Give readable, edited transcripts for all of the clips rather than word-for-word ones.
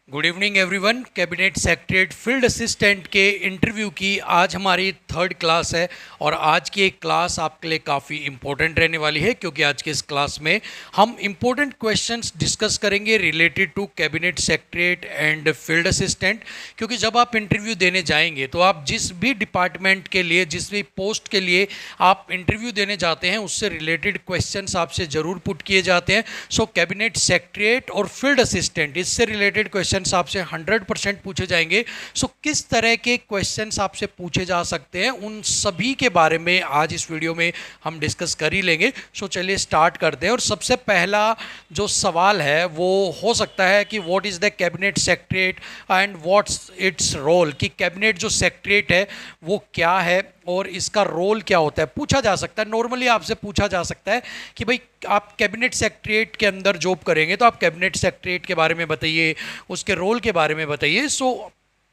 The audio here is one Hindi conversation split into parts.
Good evening everyone. Cabinet secretariat field assistant के इंटरव्यू की आज हमारी थर्ड क्लास है और आज की एक क्लास आपके लिए काफ़ी इम्पोर्टेंट रहने वाली है क्योंकि आज के इस क्लास में हम इम्पोर्टेंट क्वेश्चंस डिस्कस करेंगे related to cabinet secretariat and field assistant. क्योंकि जब आप इंटरव्यू देने जाएंगे तो आप जिस भी डिपार्टमेंट के लिए, जिस भी पोस्ट के लिए आप इंटरव्यू देने जाते हैं उससे रिलेटेड क्वेश्चंस आपसे ज़रूर पुट किए जाते हैं। सो कैबिनेट सेक्रेटरीट और फील्ड असिस्टेंट इससे रिलेटेड क्वेश्चन आपसे 100% पूछे जाएंगे। सो किस तरह के क्वेश्चंस आपसे पूछे जा सकते हैं उन सभी के बारे में आज इस वीडियो में हम डिस्कस कर ही लेंगे। सो चलिए स्टार्ट करते हैं। और सबसे पहला जो सवाल है वो हो सकता है कि what is the cabinet secretariat and what's its role, कि कैबिनेट जो सेक्रेटरीट है वो क्या है और इसका रोल क्या होता है, पूछा जा सकता है। नॉर्मली आपसे पूछा जा सकता है कि भाई आप कैबिनेट सेक्रेटरीट के अंदर जॉब करेंगे तो आप कैबिनेट सेक्रेटरीट के बारे में बताइए, उसके रोल के बारे में बताइए। सो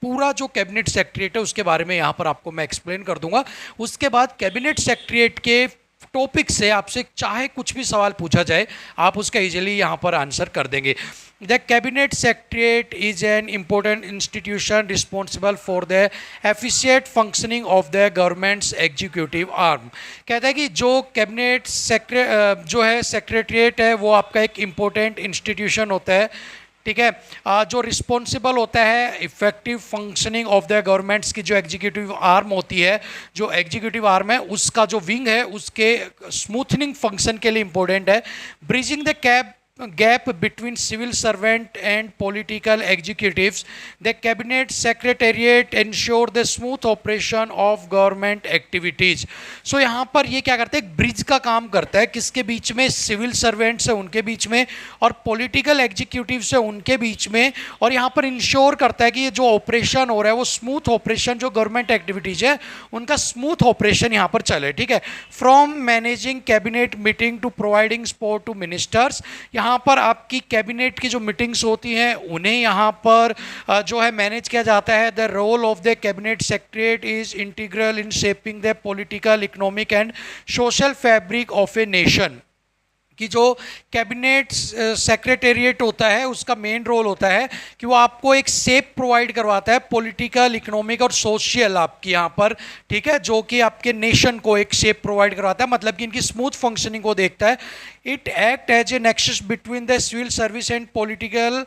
पूरा जो कैबिनेट सेक्रेटरीट है उसके बारे में यहाँ पर आपको मैं एक्सप्लेन कर दूंगा। उसके बाद कैबिनेट सेक्रेटरीट के टॉपिक से आपसे चाहे कुछ भी सवाल पूछा जाए आप उसका इजीली यहाँ पर आंसर कर देंगे। The Cabinet Secretariat is an important institution responsible for the efficient functioning of the government's executive arm। कहता है कि जो कैबिनेट जो है सेक्रेटरीट है वो आपका एक इम्पोर्टेंट इंस्टीट्यूशन होता है, ठीक है, जो रिस्पॉन्सिबल होता है effective functioning of the governments की जो एग्जीक्यूटिव आर्म होती है, जो एग्जीक्यूटिव आर्म है उसका जो विंग है उसके स्मूथनिंग फंक्शन के लिए इंपॉर्टेंट है। Bridging the gap between civil servant and political executives, the cabinet secretariat ensure the smooth operation of government activities। सो यहाँ पर ये क्या करते हैं, ब्रिज का काम करता है किसके बीच में, सिविल सर्वेंट्स है उनके बीच में और पॉलिटिकल एग्जीक्यूटिव्स है उनके बीच में। और यहाँ पर इंश्योर करता है कि ये जो ऑपरेशन हो रहा है वो स्मूथ ऑपरेशन, जो गवर्नमेंट एक्टिविटीज है उनका स्मूथ ऑपरेशन यहाँ पर चले, ठीक है। From managing cabinet meeting to providing support to ministers, यहाँ पर आपकी कैबिनेट की जो मीटिंग्स होती हैं उन्हें यहाँ पर जो है मैनेज किया जाता है। The role of the cabinet secretariat is integral in shaping the political, economic and social fabric of a nation. कि जो कैबिनेट सेक्रेटेरिएट होता है उसका मेन रोल होता है कि वो आपको एक शेप प्रोवाइड करवाता है पॉलिटिकल, इकोनॉमिक और सोशल आपकी यहाँ पर, ठीक है, जो कि आपके नेशन को एक शेप प्रोवाइड करवाता है, मतलब कि इनकी स्मूथ फंक्शनिंग को देखता है। It act as a nexus between the civil service and political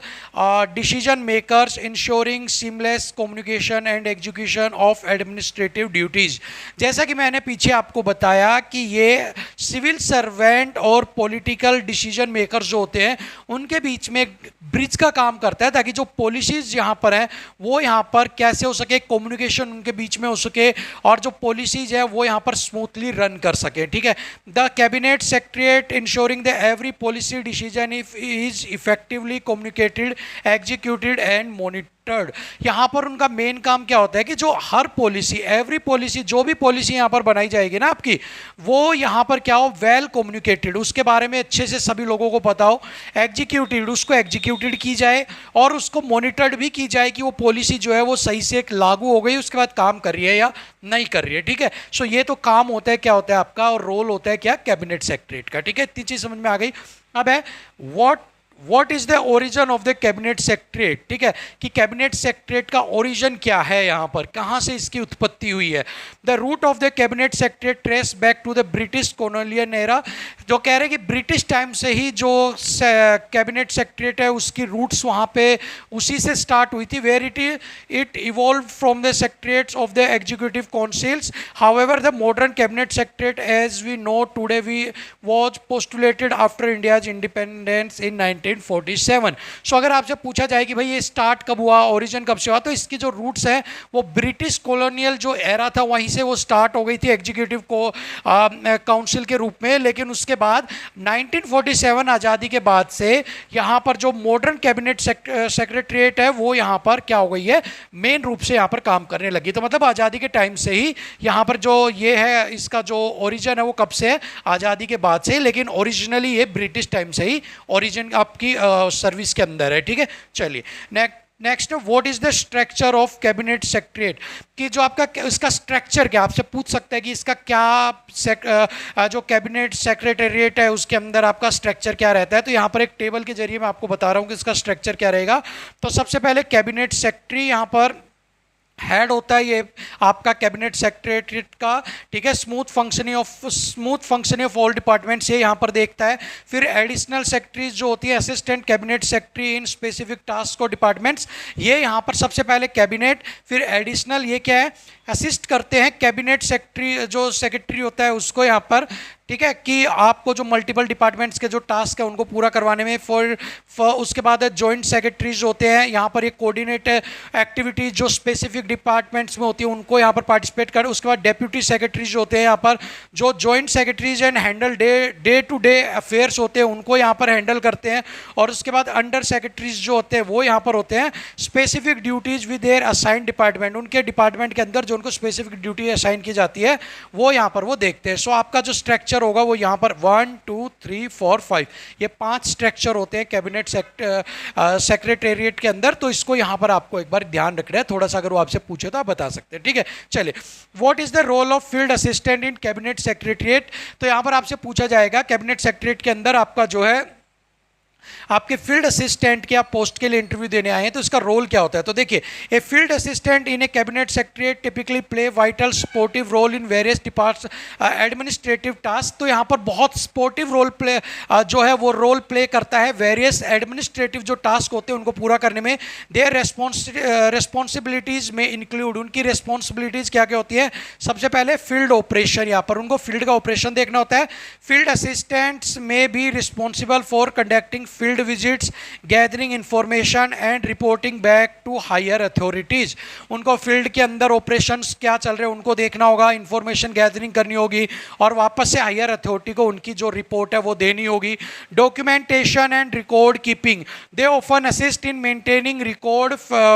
decision makers ensuring seamless communication and execution of administrative duties. जैसा कि मैंने पीछे आपको बताया कि ये सिविल सर्वेंट और पॉलिटिकल डिसीजन मेकर्स जो होते हैं उनके बीच में ब्रिज का काम करता है ताकि जो पॉलिसीज यहाँ पर हैं वो यहाँ पर कैसे हो सके, कम्युनिकेशन उनके बीच में हो सके और जो पॉलिसीज है वो यहाँ पर स्मूथली रन कर सके, ठीक है। The cabinet secretariat ensuring the every policy decision is effectively communicated, executed and monitored. यहाँ पर उनका मेन काम क्या होता है कि जो हर पॉलिसी, एवरी पॉलिसी, जो भी पॉलिसी यहाँ पर बनाई जाएगी ना आपकी, वो यहाँ पर क्या हो, वेल कम्युनिकेटेड, उसके बारे में अच्छे से सभी लोगों को पता हो, एग्जीक्यूटेड, उसको एग्जीक्यूटेड की जाए और उसको मॉनिटर्ड भी की जाए कि वो पॉलिसी जो है वो सही से लागू हो गई, उसके बाद काम कर रही है या नहीं कर रही है, ठीक है। सो ये तो काम होता है, क्या होता है आपका, और रोल होता है क्या, कैबिनेट सेक्रेटरीट का, ठीक है। इतनी चीज समझ में आ गई। अब है what is the origin of the cabinet secretariat, ठीक है, कि कैबिनेट सेक्रेटरीट का ओरिजिन क्या है, यहाँ पर कहाँ से इसकी उत्पत्ति हुई है। The root of the cabinet secretariat trace back to the British colonial era. जो कह रहे हैं कि ब्रिटिश टाइम से ही जो कैबिनेट सेक्रेटरीट है उसकी रूट्स वहाँ पे उसी से स्टार्ट हुई थी। Where it evolve from the secretariats of the executive councils. However the modern cabinet secretariat as we know today we was postulated after India's independence in 1947। So अगर आपसे पूछा जाए कि भाई ये स्टार्ट कब हुआ, ओरिजिन कब से हुआ, तो इसकी जो रूट्स हैं वो ब्रिटिश कॉलोनियल जो एरा था वहीं से वो स्टार्ट हो गई थी एग्जीक्यूटिव को काउंसिल के रूप में। लेकिन उसके बाद 1947 आज़ादी के बाद से यहाँ पर जो मॉडर्न कैबिनेट सेक्रेटरीट है वो यहाँ पर क्या हो गई है, मेन रूप से यहाँ पर काम करने लगी। तो मतलब आज़ादी के टाइम से ही यहाँ पर जो ये है इसका जो ओरिजिन है वो कब से है, आज़ादी के बाद से, लेकिन ओरिजिनली ये ब्रिटिश टाइम से ही ओरिजिन आपकी सर्विस के अंदर है, ठीक है। चलिए next next, what is the structure of cabinet secretariat, कि जो आपका इसका स्ट्रक्चर क्या, आपसे पूछ सकते हैं कि इसका क्या जो कैबिनेट सेक्रेटरीट है उसके अंदर आपका स्ट्रक्चर क्या रहता है। तो यहाँ पर एक टेबल के जरिए मैं आपको बता रहा हूँ कि इसका स्ट्रक्चर क्या रहेगा। तो सबसे पहले कैबिनेट सेक्रेटरी यहाँ पर हेड होता है, ये आपका कैबिनेट सेक्रेटरीट का, ठीक है। Smooth functioning of all departments ये यहाँ पर देखता है। फिर एडिशनल सेक्रेटरीज जो होती है, assistant cabinet secretary in specific task और डिपार्टमेंट्स, ये यहाँ पर सबसे पहले कैबिनेट, फिर एडिशनल ये क्या है, असिस्ट करते हैं कैबिनेट सेक्रेटरी, जो सेक्रेटरी होता है उसको यहाँ पर, ठीक है, कि आपको जो मल्टीपल डिपार्टमेंट्स के जो टास्क है उनको पूरा करवाने में। उसके बाद जॉइंट सेक्रेटरीज होते हैं, यहाँ पर ये कोऑर्डिनेट एक्टिविटीज जो स्पेसिफिक डिपार्टमेंट्स में होती है उनको यहाँ पर पार्टिसिपेट कर। उसके बाद डेप्यूटी सेक्रेटरीज होते हैं यहाँ पर, जो joint secretaries and handle day to day affairs होते हैं उनको यहाँ पर हैंडल करते हैं। और उसके बाद अंडर सेक्रेटरीज जो होते हैं वो यहाँ पर होते हैं specific duties with their assigned department, उनके डिपार्टमेंट के अंदर जो उनको स्पेसिफिक ड्यूटी असाइन की जाती है वो यहाँ पर वो देखते हैं। सो आपका जो स्ट्रक्चर होगा वो यहाँ पर 1 2 3 4 5 ये 5 स्ट्रक्चर होते हैं कैबिनेट सेक्रेटेरिएट के अंदर। तो इसको यहाँ पर आपको एक बार ध्यान रखना है, थोड़ा सा अगर वो आपसे पूछे तो आप बता सकते हैं, ठीक है। चलिए, what is the role of field assistant in cabinet secretariat, तो यहाँ पर आपसे पूछा जाएगा कैबिनेट सेक्रेटेरिएट के अंदर आपका जो है आपके फील्ड असिस्टेंट के आप पोस्ट के लिए इंटरव्यू देने आए हैं तो इसका रोल क्या होता है। तो देखिए, a field assistant in a cabinet secretariat typically play vital supportive role in various departs administrative task. तो यहाँ पर बहुत सपोर्टिव रोल प्ले जो है वो रोल प्ले करता है वेरियस एडमिनिस्ट्रेटिव जो टास्क होते हैं उनको पूरा करने में। देयर रेस्पॉन्सिबिलिटीज़ में इंक्लूड, उनकी रेस्पॉन्सिबिलिटीज़ क्या क्या होती है। सबसे पहले फील्ड ऑपरेशन, यहाँ पर उनको फील्ड का ऑपरेशन देखना होता है। Field assistants may be responsible for conducting field visits, gathering information and reporting back to higher authorities. उनको फील्ड के अंदर ऑपरेशंस क्या चल रहे हैं उनको देखना होगा, इंफॉर्मेशन गैदरिंग करनी होगी और वापस से हायर अथॉरिटी को उनकी जो रिपोर्ट है वो देनी होगी। Documentation and record keeping, they often assist in maintaining record,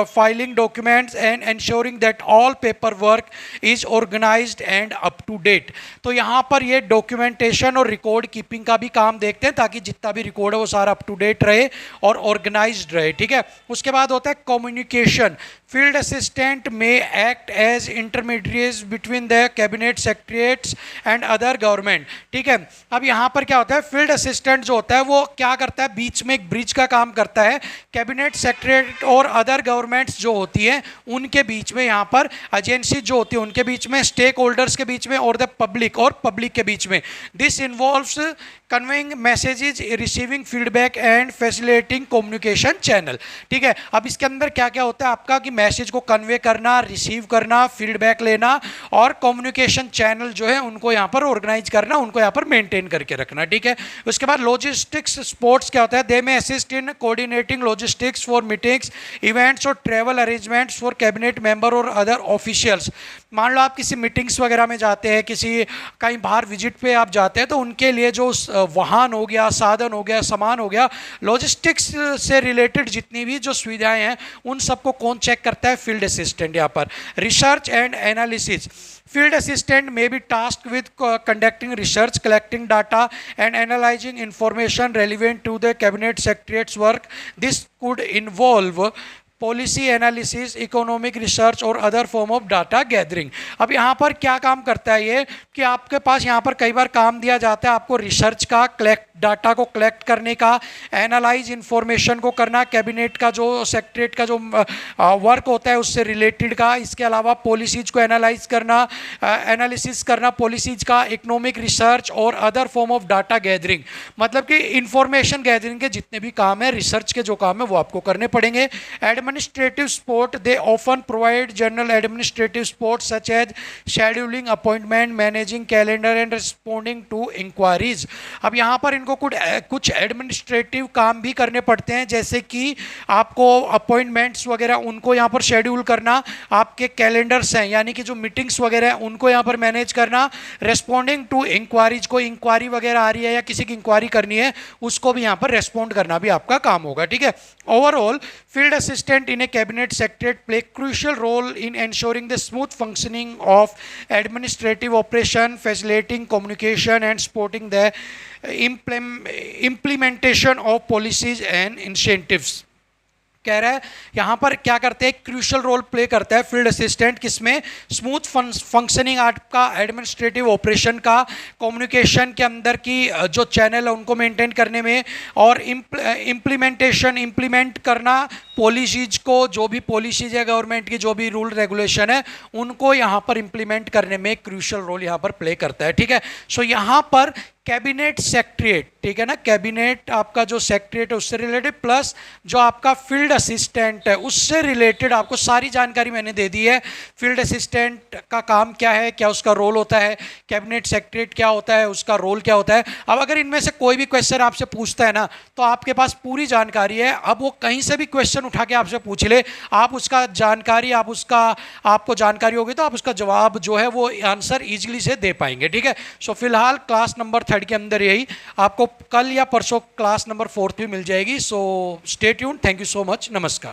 filing documents and ensuring that all paperwork is organised and up to date. तो यहाँ पर ये डॉक्यूमेंटेशन और रिकॉर्ड कीपिंग का भी काम देखते हैं ताकि जितना भी रिकॉर्ड है वो सारा अप टू डेट रहे और ऑर्गेनाइज्ड रहे, ठीक है। उसके बाद होता है कम्युनिकेशन। फील्ड असिस्टेंट में act as intermediates between the cabinet secretariats and other government, ठीक है। अब यहाँ पर क्या होता है, फील्ड असिस्टेंट जो होता है वो क्या करता है, बीच में एक ब्रिज का काम करता है कैबिनेट सेक्रेटरीट और अदर गवर्नमेंट्स जो होती हैं उनके बीच में, यहाँ पर एजेंसी जो होती है उनके बीच में, स्टेक होल्डर्स के बीच में और द पब्लिक और पब्लिक के बीच में। This involves conveying messages, receiving feedback and facilitating communication channel, ठीक है। अब इसके अंदर क्या क्या होता है आपका, कि मैसेज को कन्वे करना, रिसीव करना, फीडबैक लेना और कम्युनिकेशन चैनल जो है उनको यहाँ पर ऑर्गेनाइज करना, उनको यहाँ पर मेंटेन करके रखना, ठीक है। उसके बाद लॉजिस्टिक्स स्पोर्ट्स क्या होता है, they may assist in coordinating logistics for meetings, events और travel arrangements for cabinet member और अदर ऑफिशियल्स। मान लो आप किसी मीटिंग्स वगैरह में जाते हैं, किसी कहीं बाहर विजिट पे आप जाते हैं तो उनके लिए जो वाहन हो गया, साधन हो गया, सामान हो गया, लॉजिस्टिक्स से रिलेटेड जितनी भी जो सुविधाएं हैं उन सबको कौन चेक करता है, फील्ड असिस्टेंट। यहाँ पर research and analysis, field assistant may be tasked with conducting research, collecting data and analyzing information relevant to the cabinet secretariat's work. This could involve policy analysis, economic research और other form of data gathering. अब यहाँ पर क्या काम करता है ये, कि आपके पास यहाँ पर कई बार काम दिया जाता है आपको रिसर्च का, डाटा को कलेक्ट करने का, एनालाइज इंफॉर्मेशन को करना, कैबिनेट का जो सेक्रेटरीट का जो वर्क होता है उससे रिलेटेड का। इसके अलावा पॉलिसीज को एनालाइज करना, एनालिसिस करना पॉलिसीज का, इकोनॉमिक रिसर्च और other form of data gathering. मतलब कि इंफॉर्मेशन गैदरिंग के जितने भी काम है, रिसर्च के जो काम है वो आपको करने पड़ेंगे। Administrative support, they often provide general administrative support such as scheduling appointment, managing calendar and responding to enquiries. अब यहाँ पर इनको कुछ एडमिनिस्ट्रेटिव काम भी करने पड़ते हैं, जैसे कि आपको अपॉइंटमेंट्स वगैरह उनको यहाँ पर शेड्यूल करना, आपके कैलेंडर्स हैं यानी कि जो मीटिंग्स वगैरह हैं उनको यहाँ पर मैनेज करना, रेस्पॉन्डिंग टू इंक्वायरीज, को इंक्वायरी वगैरह आ रही है या किसी की इंक्वायरी करनी है उसको भी यहाँ पर रेस्पॉन्ड करना भी आपका काम होगा, ठीक है। Overall field assistant in a cabinet secretariat play crucial role in ensuring the smooth functioning of administrative operation, facilitating communication and supporting the implementation of policies and incentives. कह रहा है यहाँ पर क्या करते हैं, क्रूशियल रोल प्ले करता है फील्ड असिस्टेंट, किसमें, स्मूथ फंक्शनिंग आपका एडमिनिस्ट्रेटिव ऑपरेशन का, कम्युनिकेशन के अंदर की जो चैनल है उनको मेंटेन करने में, और इम्प्लीमेंट करना पॉलिसीज को, जो भी पॉलिसीज है गवर्नमेंट की, जो भी रूल रेगुलेशन है उनको यहाँ पर इंप्लीमेंट करने में क्रूशियल रोल यहाँ पर प्ले करता है। ठीक है, सो यहाँ पर कैबिनेट सेक्रेटरीट, ठीक है ना, कैबिनेट आपका जो सेक्रेटरीट है उससे रिलेटेड, प्लस जो आपका फील्ड असिस्टेंट है उससे रिलेटेड आपको सारी जानकारी मैंने दे दी है। फील्ड असिस्टेंट का काम क्या है, क्या उसका रोल होता है, कैबिनेट सेक्रेटरीट क्या होता है, उसका रोल क्या होता है। अब अगर इनमें से कोई भी क्वेश्चन आपसे पूछता है ना तो आपके पास पूरी जानकारी है। अब वो कहीं से भी क्वेश्चन उठा के आपसे पूछ ले, आप उसका जानकारी, आपको जानकारी होगी तो आप उसका जवाब जो है वो आंसर ईजिली से दे पाएंगे। ठीक है, सो फिलहाल क्लास नंबर 3 के अंदर यही, आपको कल या परसों क्लास नंबर 4 भी मिल जाएगी। So stay tuned, thank you so much, नमस्कार।